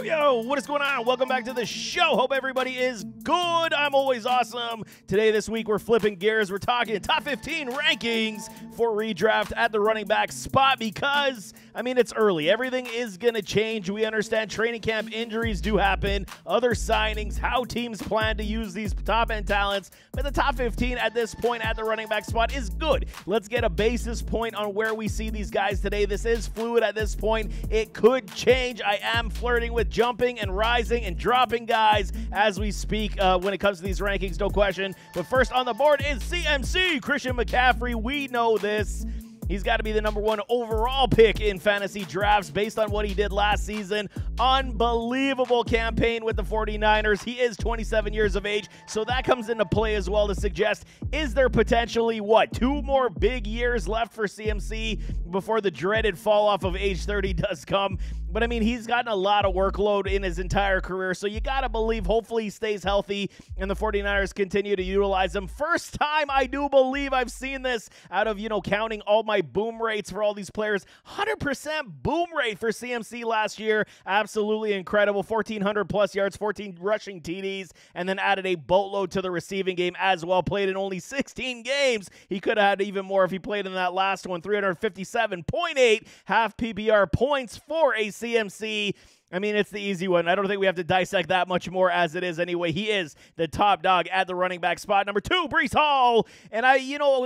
Yo, what is going on? Welcome back to the show. Hope everybody is good. I'm always awesome. Today, this week, we're flipping gears. We're talking top 15 rankings for redraft at the running back spot because, it's early. Everything is going to change. We understand training camp injuries do happen, other signings, how teams plan to use these top-end talents. But the top 15 at this point at the running back spot is good. Let's get a basis point on where we see these guys today. This is fluid at this point. It could change. I am flirting with jumping and rising and dropping guys as we speak when it comes to these rankings, no question. But first on the board is CMC, Christian McCaffrey. We know this. He's got to be the #1 overall pick in fantasy drafts based on what he did last season. Unbelievable campaign with the 49ers. He is 27 years of age, so that comes into play as well to suggest, is there potentially, 2 more big years left for CMC before the dreaded fall off of age 30 does come? But, he's gotten a lot of workload in his entire career, so you got to believe hopefully he stays healthy and the 49ers continue to utilize him. First time I do believe I've seen this out of, counting all my boom rates for all these players. 100% boom rate for CMC last year. Absolutely incredible. 1,400 plus yards, 14 rushing TDs, and then added a boatload to the receiving game as well. Played in only 16 games. He could have had even more if he played in that last one. 357.8 half PPR points for a CMC. It's the easy one. I don't think we have to dissect that much more as it is anyway. He is the top dog at the running back spot. #2, Breece Hall. And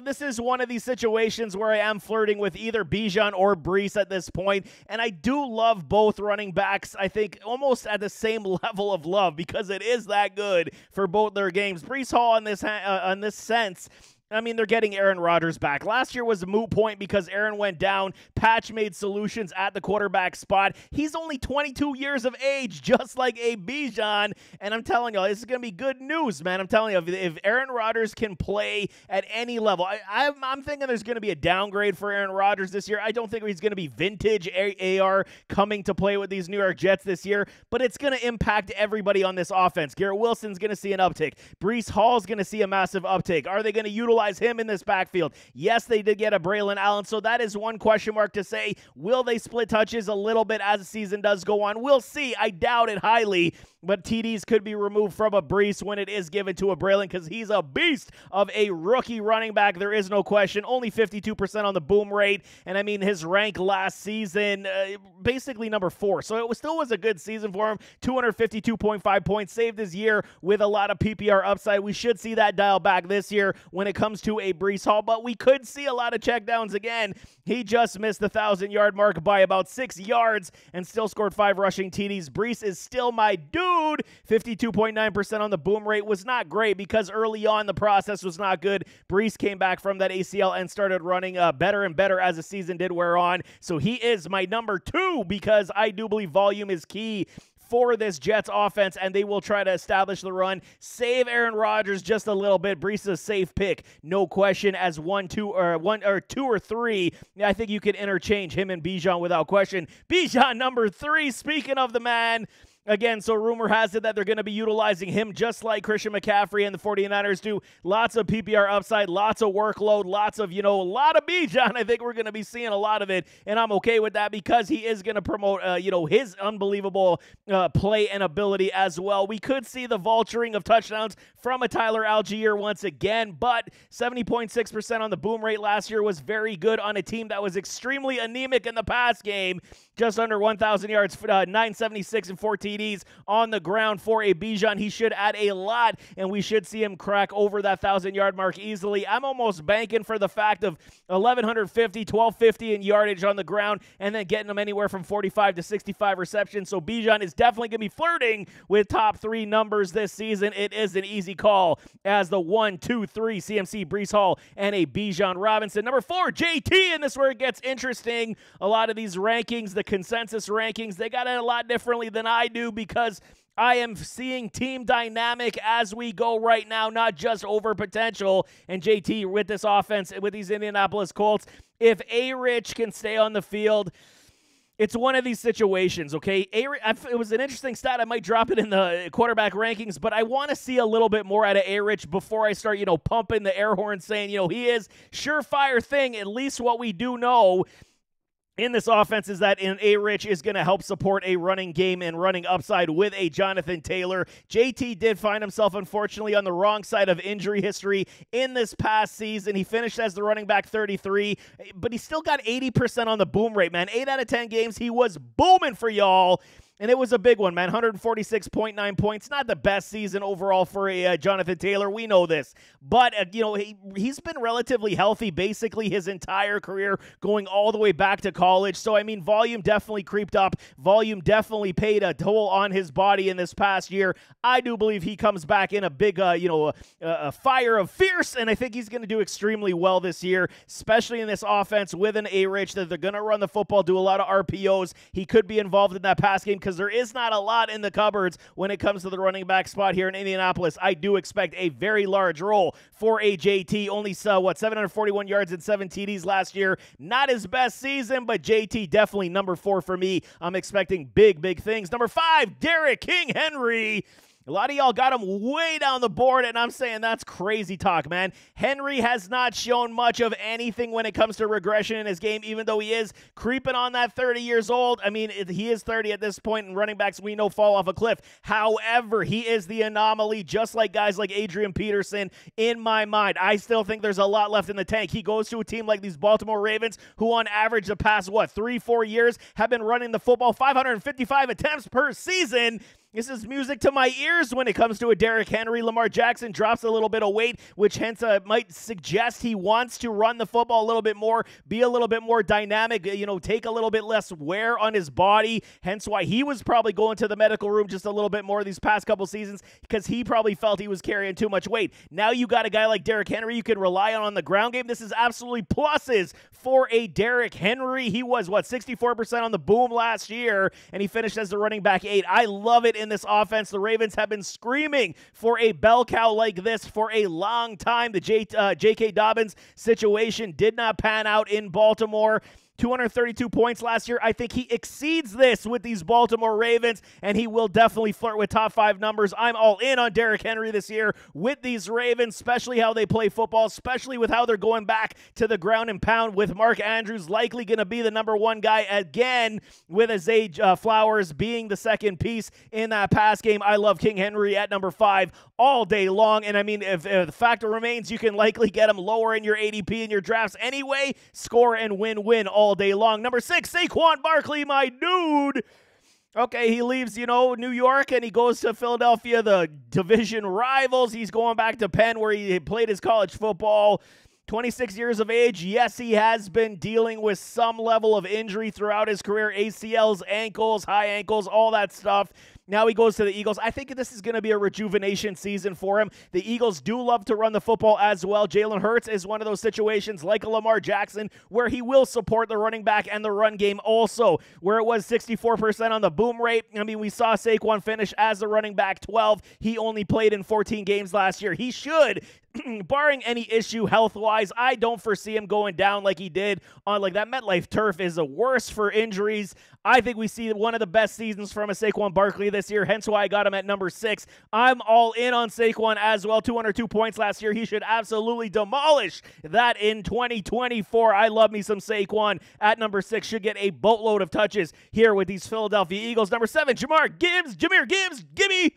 this is one of these situations where I am flirting with either Bijan or Breece at this point. And I do love both running backs, I think, almost at the same level of love because it is that good for both their games. Breece Hall on this sense, they're getting Aaron Rodgers back. Last year was a moot point because Aaron went down. Patch made solutions at the quarterback spot. He's only 22 years of age, just like a Bijan. And I'm telling you, this is going to be good news, man. I'm telling you, if Aaron Rodgers can play at any level, I'm thinking there's going to be a downgrade for Aaron Rodgers this year. I don't think he's going to be vintage AR coming to play with these New York Jets this year, but it's going to impact everybody on this offense. Garrett Wilson's going to see an uptick. Breece Hall's going to see a massive uptick. Are they going to utilize him in this backfield? Yes, they did get a Braylon Allen, so that is one question mark to say. Will they split touches a little bit as the season does go on? We'll see. I doubt it highly, but TDs could be removed from a Breece when it is given to a Braylon because he's a beast of a rookie running back. There is no question. Only 52% on the boom rate, and his rank last season, basically #4, so it still was a good season for him. 252.5 points, saved his year with a lot of PPR upside. We should see that dial back this year when it comes to a Breece Hall, but we could see a lot of checkdowns again. He just missed the 1,000-yard mark by about 6 yards and still scored 5 rushing TDs. Breece is still my dude. 52.9% on the boom rate was not great because early on the process was not good. Breece came back from that ACL and started running better and better as the season did wear on. So he is my #2 because I do believe volume is key for this Jets offense, and they will try to establish the run, save Aaron Rodgers just a little bit. Breece is a safe pick, no question, as 1, 2, or 2 or 3. I think you can interchange him and Bijan without question. Bijan #3, speaking of the man. Again, so rumor has it that they're going to be utilizing him just like Christian McCaffrey and the 49ers do. Lots of PPR upside, lots of workload, lots of, a lot of Bijan. I think we're going to be seeing a lot of it, and I'm okay with that because he is going to promote, his unbelievable play and ability as well. We could see the vulturing of touchdowns from a Tyler Algier once again, but 70.6% on the boom rate last year was very good on a team that was extremely anemic in the pass game. Just under 1,000 yards, 976 and 4 TDs on the ground for a Bijan. He should add a lot, and we should see him crack over that 1,000-yard mark easily. I'm almost banking for the fact of 1,150, 1,250 in yardage on the ground, and then getting him anywhere from 45 to 65 receptions. So Bijan is definitely going to be flirting with top 3 numbers this season. It is an easy call as the 1, 2, 3 CMC, Breece Hall, and a Bijan Robinson. #4, JT, and this is where it gets interesting. A lot of these rankings, the consensus rankings, they got it a lot differently than I do because I am seeing team dynamic as we go right now, not just over potential. And JT, with this offense, with these Indianapolis Colts, if A-Rich can stay on the field, it's one of these situations, okay? It was an interesting stat. I might drop it in the quarterback rankings, but I want to see a little bit more out of A-Rich before I start, pumping the air horn saying, he is surefire thing. At least what we do know in this offense is that A-Rich is going to help support a running game and running upside with a Jonathan Taylor. JT did find himself, unfortunately, on the wrong side of injury history in this past season. He finished as the running back 33, but he still got 80% on the boom rate, man. 8 out of 10 games, he was booming for y'all. And it was a big one, man. 146.9 points. Not the best season overall for Jonathan Taylor. We know this. But, he's been relatively healthy basically his entire career, going all the way back to college. So, I mean, volume definitely creeped up. Volume definitely paid a toll on his body in this past year. I do believe he comes back in a big, a fire of fierce, and I think he's going to do extremely well this year, especially in this offense with an A-Rich that they're going to run the football, do a lot of RPOs. He could be involved in that pass game because there is not a lot in the cupboards when it comes to the running back spot here in Indianapolis. I do expect a very large role for a JT. Only 741 yards and 7 TDs last year. Not his best season, but JT definitely number 4 for me. I'm expecting big things. Number 5, Derrick King Henry. A lot of y'all got him way down the board, and I'm saying that's crazy talk, man. Henry has not shown much of anything when it comes to regression in his game, even though he is creeping on that 30 years old. I mean, he is 30 at this point, and running backs we know fall off a cliff. However, he is the anomaly, just like guys like Adrian Peterson in my mind. I still think there's a lot left in the tank. He goes to a team like these Baltimore Ravens, who on average the past, 3-4 years have been running the football 555 attempts per season. This is music to my ears when it comes to a Derrick Henry. Lamar Jackson drops a little bit of weight, which hence might suggest he wants to run the football a little bit more, be a little bit more dynamic, take a little bit less wear on his body. Hence why he was probably going to the medical room just a little bit more these past couple seasons, because he probably felt he was carrying too much weight. Now you got a guy like Derrick Henry you can rely on the ground game. This is absolutely pluses for a Derrick Henry. He was, 64% on the boom last year, and he finished as the running back 8. I love it in this offense. The Ravens have been screaming for a bell cow like this for a long time. The J.K. Dobbins situation did not pan out in Baltimore. 232 points last year. I think he exceeds this with these Baltimore Ravens, and he will definitely flirt with top 5 numbers. I'm all in on Derrick Henry this year with these Ravens, especially how they play football, especially with how they're going back to the ground and pound, with Mark Andrews likely going to be the number 1 guy again, with Zay Flowers being the second piece in that pass game. I love King Henry at number 5 all day long, and I mean, if the factor remains, you can likely get him lower in your ADP in your drafts anyway. Score and win all day long. Number 6, Saquon Barkley, my dude. Okay, he leaves, New York, and he goes to Philadelphia, the division rivals. He's going back to Penn, where he played his college football. 26 years of age. Yes, he has been dealing with some level of injury throughout his career. ACLs, ankles, high ankles, all that stuff. Now he goes to the Eagles. I think this is going to be a rejuvenation season for him. The Eagles do love to run the football as well. Jalen Hurts is one of those situations like a Lamar Jackson where he will support the running back and the run game also, where it was 64% on the boom rate. I mean, we saw Saquon finish as the running back 12. He only played in 14 games last year. He should, barring any issue health-wise, I don't foresee him going down like he did on that MetLife turf is the worst for injuries. I think we see one of the best seasons from a Saquon Barkley this year, hence why I got him at number 6. I'm all in on Saquon as well. 202 points last year. He should absolutely demolish that in 2024. I love me some Saquon at number 6. Should get a boatload of touches here with these Philadelphia Eagles. Number 7, Jahmyr Gibbs, gimme.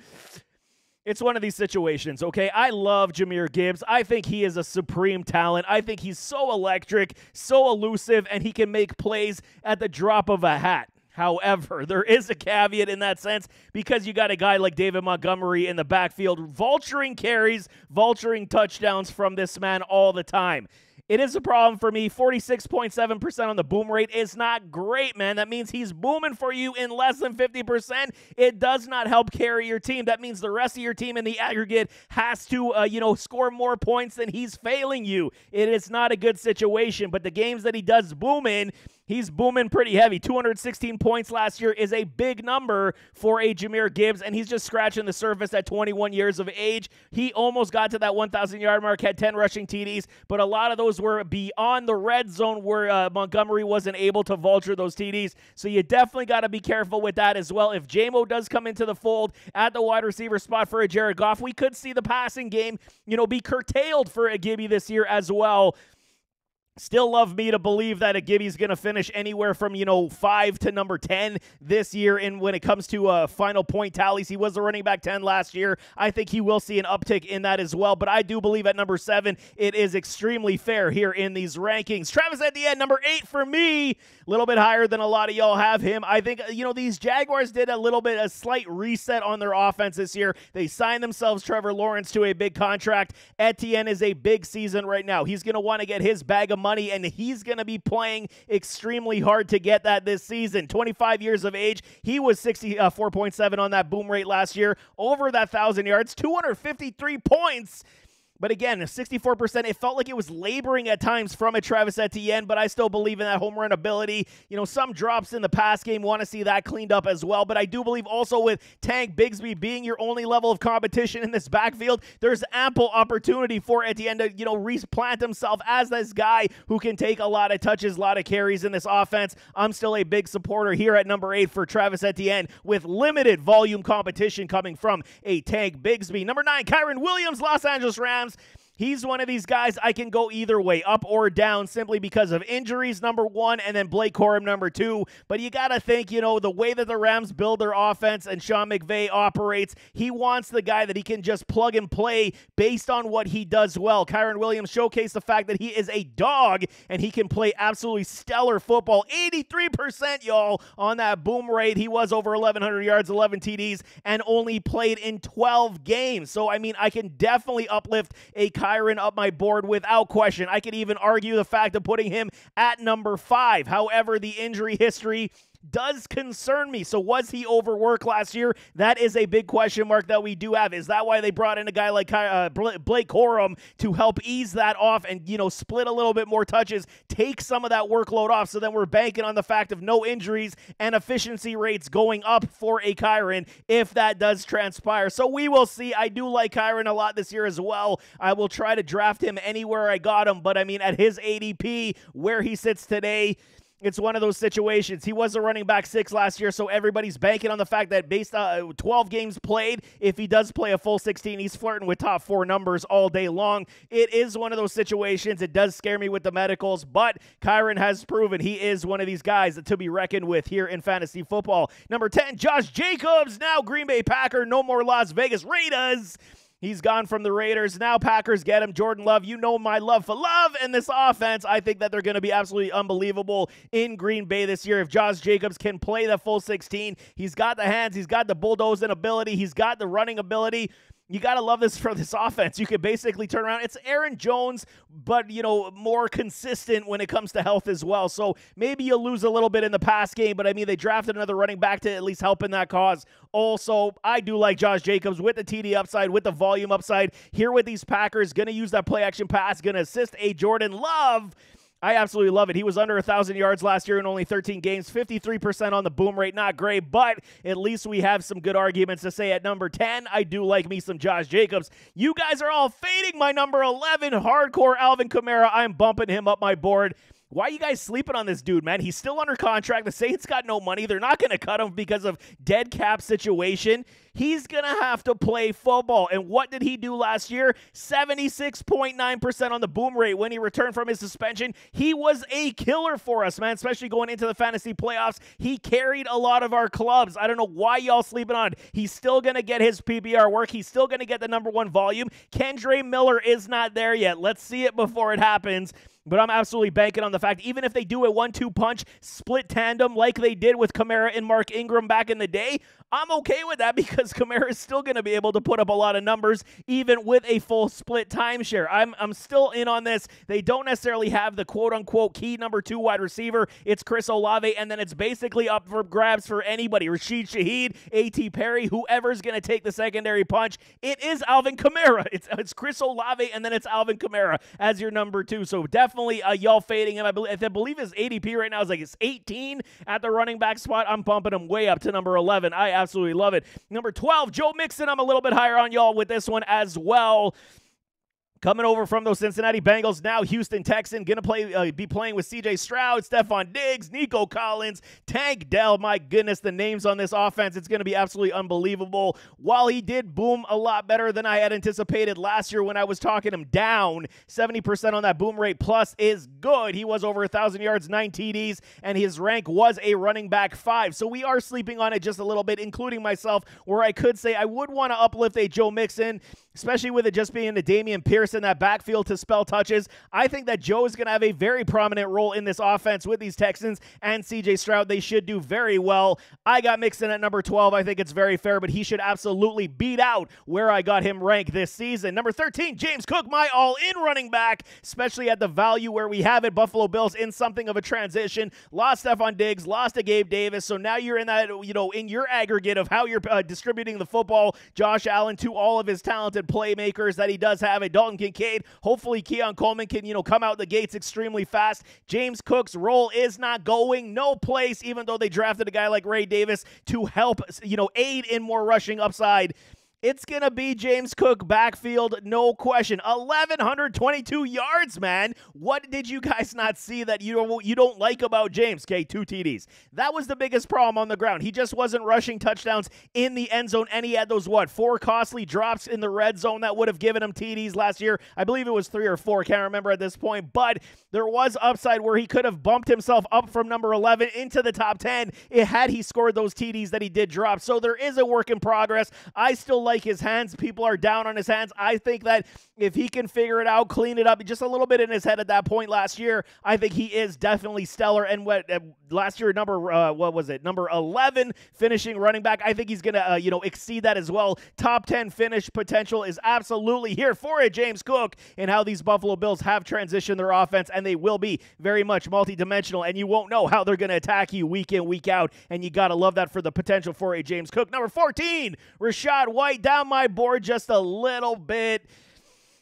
It's one of these situations, okay? I love Jahmyr Gibbs. I think he is a supreme talent. I think he's so electric, so elusive, and he can make plays at the drop of a hat. However, there is a caveat in that sense, because you got a guy like David Montgomery in the backfield vulturing carries, vulturing touchdowns from this man all the time. It is a problem for me. 46.7% on the boom rate is not great, man. That means he's booming for you in less than 50%. It does not help carry your team. That means the rest of your team in the aggregate has to, score more points than he's failing you. It is not a good situation, but the games that he does boom in, he's booming pretty heavy. 216 points last year is a big number for a Jahmyr Gibbs, and he's just scratching the surface at 21 years of age. He almost got to that 1,000-yard mark, had 10 rushing TDs, but a lot of those were beyond the red zone where Montgomery wasn't able to vulture those TDs. So you definitely got to be careful with that as well. If J-Mo does come into the fold at the wide receiver spot for a Jared Goff, we could see the passing game, be curtailed for a Gibby this year as well. Still love me to believe that Gibby's going to finish anywhere from, 5 to number 10 this year. And when it comes to final point tallies, he was the running back 10 last year. I think he will see an uptick in that as well. But I do believe at number 7, it is extremely fair here in these rankings. Travis Etienne, number 8 for me. A little bit higher than a lot of y'all have him. I think, these Jaguars did a slight reset on their offense this year. They signed themselves Trevor Lawrence to a big contract. Etienne is a big season right now. He's going to want to get his bag of money, and he's going to be playing extremely hard to get that this season. 25 years of age. He was 64.7 on that boom rate last year. Over that 1,000 yards, 253 points. But again, 64%, it felt like it was laboring at times from a Travis Etienne, but I still believe in that home run ability. Some drops in the pass game, want to see that cleaned up as well. But I do believe also with Tank Bigsby being your only level of competition in this backfield, there's ample opportunity for Etienne to, replant himself as this guy who can take a lot of touches, a lot of carries in this offense. I'm still a big supporter here at number 8 for Travis Etienne with limited volume competition coming from a Tank Bigsby. Number 9, Kyren Williams, Los Angeles Rams. He's one of these guys I can go either way, up or down, simply because of injuries, number 1, and then Blake Corum, number 2. But you got to think, the way that the Rams build their offense and Sean McVay operates, he wants the guy that he can just plug and play based on what he does well. Kyren Williams showcased the fact that he is a dog and he can play absolutely stellar football. 83%, y'all, on that boom rate. He was over 1,100 yards, 11 TDs, and only played in 12 games. So, I can definitely uplift a Kyren up my board without question. I could even argue the fact of putting him at number 5. However, the injury history does concern me. So was he overworked last year? That is a big question mark that we do have. Is that why they brought in a guy like Blake Corum to help ease that off and, split a little bit more touches, take some of that workload off, so then we're banking on the fact of no injuries and efficiency rates going up for a Kyren if that does transpire. So we will see. I do like Kyren a lot this year as well. I will try to draft him anywhere I got him, but at his ADP, where he sits today, it's one of those situations. He was a running back 6 last year, so everybody's banking on the fact that based on 12 games played, if he does play a full 16, he's flirting with top 4 numbers all day long. It is one of those situations. It does scare me with the medicals, but Kyren has proven he is one of these guys to be reckoned with here in fantasy football. Number 10, Josh Jacobs, now Green Bay Packer, no more Las Vegas Raiders. He's gone from the Raiders. Now Packers get him. Jordan Love, my love for Love and this offense. I think that they're going to be absolutely unbelievable in Green Bay this year. If Josh Jacobs can play the full 16, he's got the hands, he's got the bulldozing ability, he's got the running ability. You got to love this for this offense. You could basically turn around. It's Aaron Jones, but, more consistent when it comes to health as well. So maybe you'll lose a little bit in the pass game, but they drafted another running back to at least help in that cause. Also, I do like Josh Jacobs with the TD upside, with the volume upside. Here with these Packers, going to use that play action pass, going to assist a Jordan Love. I absolutely love it. He was under 1,000 yards last year in only 13 games, 53% on the boom rate. Not great, but at least we have some good arguments to say at number 10. I do like me some Josh Jacobs. You guys are all fading my number 11, hardcore Alvin Kamara. I'm bumping him up my board. Why are you guys sleeping on this dude, man? He's still under contract. The Saints got no money. They're not going to cut him because of dead cap situation. He's going to have to play football. And what did he do last year? 76.9% on the boom rate when he returned from his suspension. He was a killer for us, man, especially going into the fantasy playoffs. He carried a lot of our clubs. I don't know why y'all sleeping on it. He's still going to get his PPR work. He's still going to get the number 1 volume. Kendre Miller is not there yet. Let's see it before it happens. But I'm absolutely banking on the fact, even if they do a 1-2 punch split tandem like they did with Kamara and Mark Ingram back in the day, I'm okay with that because Kamara is still going to be able to put up a lot of numbers even with a full split timeshare. I'm still in on this. They don't necessarily have the quote-unquote key number 2 wide receiver. It's Chris Olave, and then it's basically up for grabs for anybody. Rashid Shaheed, A.T. Perry, whoever's going to take the secondary punch. It is Alvin Kamara. It's Chris Olave, and then it's Alvin Kamara as your number 2. So definitely y'all fading him. I believe his ADP right now is it's 18 at the running back spot. I'm bumping him way up to number 11. I absolutely love it. Number 12, Joe Mixon. I'm a little bit higher on y'all with this one as well. Coming over from those Cincinnati Bengals, now Houston Texan, going to be playing with C.J. Stroud, Stephon Diggs, Nico Collins, Tank Dell. My goodness, the names on this offense, it's going to be absolutely unbelievable. While he did boom a lot better than I had anticipated last year when I was talking him down, 70% on that boom rate plus is good. He was over 1,000 yards, 9 TDs, and his rank was a running back 5. So we are sleeping on it just a little bit, including myself, where I could say I would want to uplift a Joe Mixon, especially with it just being the Damian Pierce in that backfield to spell touches. I think that Joe is going to have a very prominent role in this offense with these Texans and CJ Stroud. They should do very well. I got Mixon at number 12. I think it's very fair, but he should absolutely beat out where I got him ranked this season. Number 13, James Cook, my all-in running back, especially at the value where we have it. Buffalo Bills in something of a transition. Lost Stephon Diggs, lost to Gabe Davis. So now you're in that, in your aggregate of how you're distributing the football, Josh Allen to all of his talented playmakers that he does have. A Dalton Kincaid. Hopefully Keon Coleman can, come out the gates extremely fast. James Cook's role is not going no place, even though they drafted a guy like Ray Davis to help, aid in more rushing upside. It's going to be James Cook backfield, no question. 1,122 yards, man. What did you guys not see that you don't like about James? Okay, 2 TDs. That was the biggest problem on the ground. He just wasn't rushing touchdowns in the end zone, and he had those, 4 costly drops in the red zone that would have given him TDs last year. I believe it was 3 or 4. Can't remember at this point, but there was upside where he could have bumped himself up from number 11 into the top 10 had he scored those TDs that he did drop. So there is a work in progress. I still like his hands. People are down on his hands. I think that if he can figure it out, clean it up just a little bit in his head at that point last year, I think he is definitely stellar. And last year, number 11 finishing running back, I think he's going to, exceed that as well. Top 10 finish potential is absolutely here for it, James Cook, and how these Buffalo Bills have transitioned their offense, and they will be very much multidimensional, and you won't know how they're going to attack you week in, week out, and you got to love that for the potential for a James Cook. Number 14, Rachaad White, down my board just a little bit.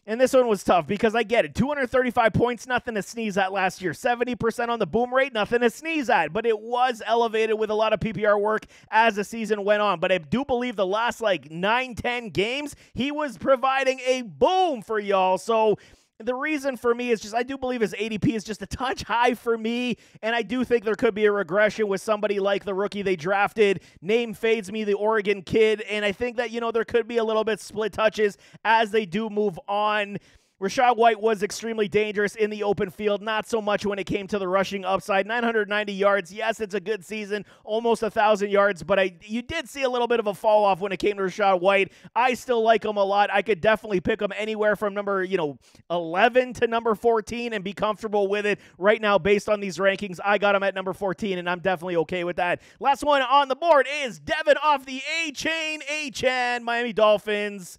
And this one was tough because I get it. 235 points, nothing to sneeze at last year. 70% on the boom rate, nothing to sneeze at. But it was elevated with a lot of PPR work as the season went on. But I do believe the last 9-10 games, he was providing a boom for y'all. So the reason for me is just I do believe his ADP is just a touch high for me, and I do think there could be a regression with somebody like the rookie they drafted. Name fades me, the Oregon kid, and I think that, there could be a little bit split touches as they do move on. Rachaad White was extremely dangerous in the open field, not so much when it came to the rushing upside. 990 yards, yes, it's a good season, almost 1,000 yards, but you did see a little bit of a fall off when it came to Rachaad White. I still like him a lot. I could definitely pick him anywhere from number 11 to number 14 and be comfortable with it. Right now, based on these rankings, I got him at number 14, and I'm definitely okay with that. Last one on the board is Devin off the A-Chain, Miami Dolphins.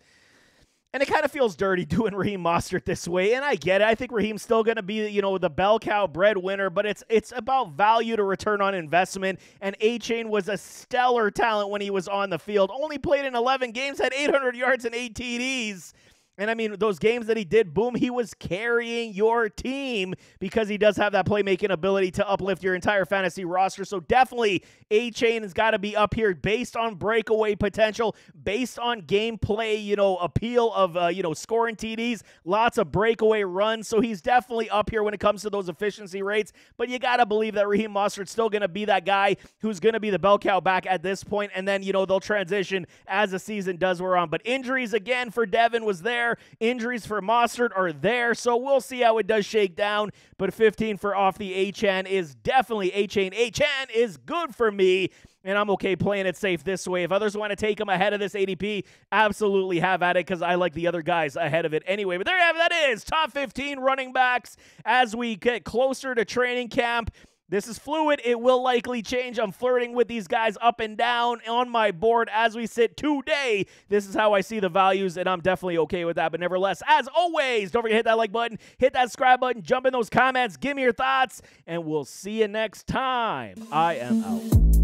And it kind of feels dirty doing Raheem Mostert this way, and I get it. I think Raheem's still going to be, the bell cow breadwinner, but it's about value to return on investment, and A-Chain was a stellar talent when he was on the field. Only played in 11 games, had 800 yards and 8 TDs. And, those games that he did, boom, he was carrying your team because he does have that playmaking ability to uplift your entire fantasy roster. So definitely A-Chain has got to be up here based on breakaway potential, based on gameplay, appeal of, scoring TDs, lots of breakaway runs. So he's definitely up here when it comes to those efficiency rates. But you got to believe that Raheem Mostert's still going to be that guy who's going to be the bell cow back at this point. And then, they'll transition as the season does wear on. But injuries, again, for Devin was there. Injuries for Mostert are there, so we'll see how it does shake down. But 15 for off the A-Chan is definitely A-Chain. A-Chan is good for me, and I'm okay playing it safe this way. If others want to take him ahead of this ADP, absolutely have at it because I like the other guys ahead of it anyway. But there you have it. That is top 15 running backs as we get closer to training camp. This is fluid. It will likely change. I'm flirting with these guys up and down on my board as we sit today. This is how I see the values, and I'm definitely okay with that. But nevertheless, as always, don't forget to hit that like button, hit that subscribe button, jump in those comments, give me your thoughts, and we'll see you next time. I am out.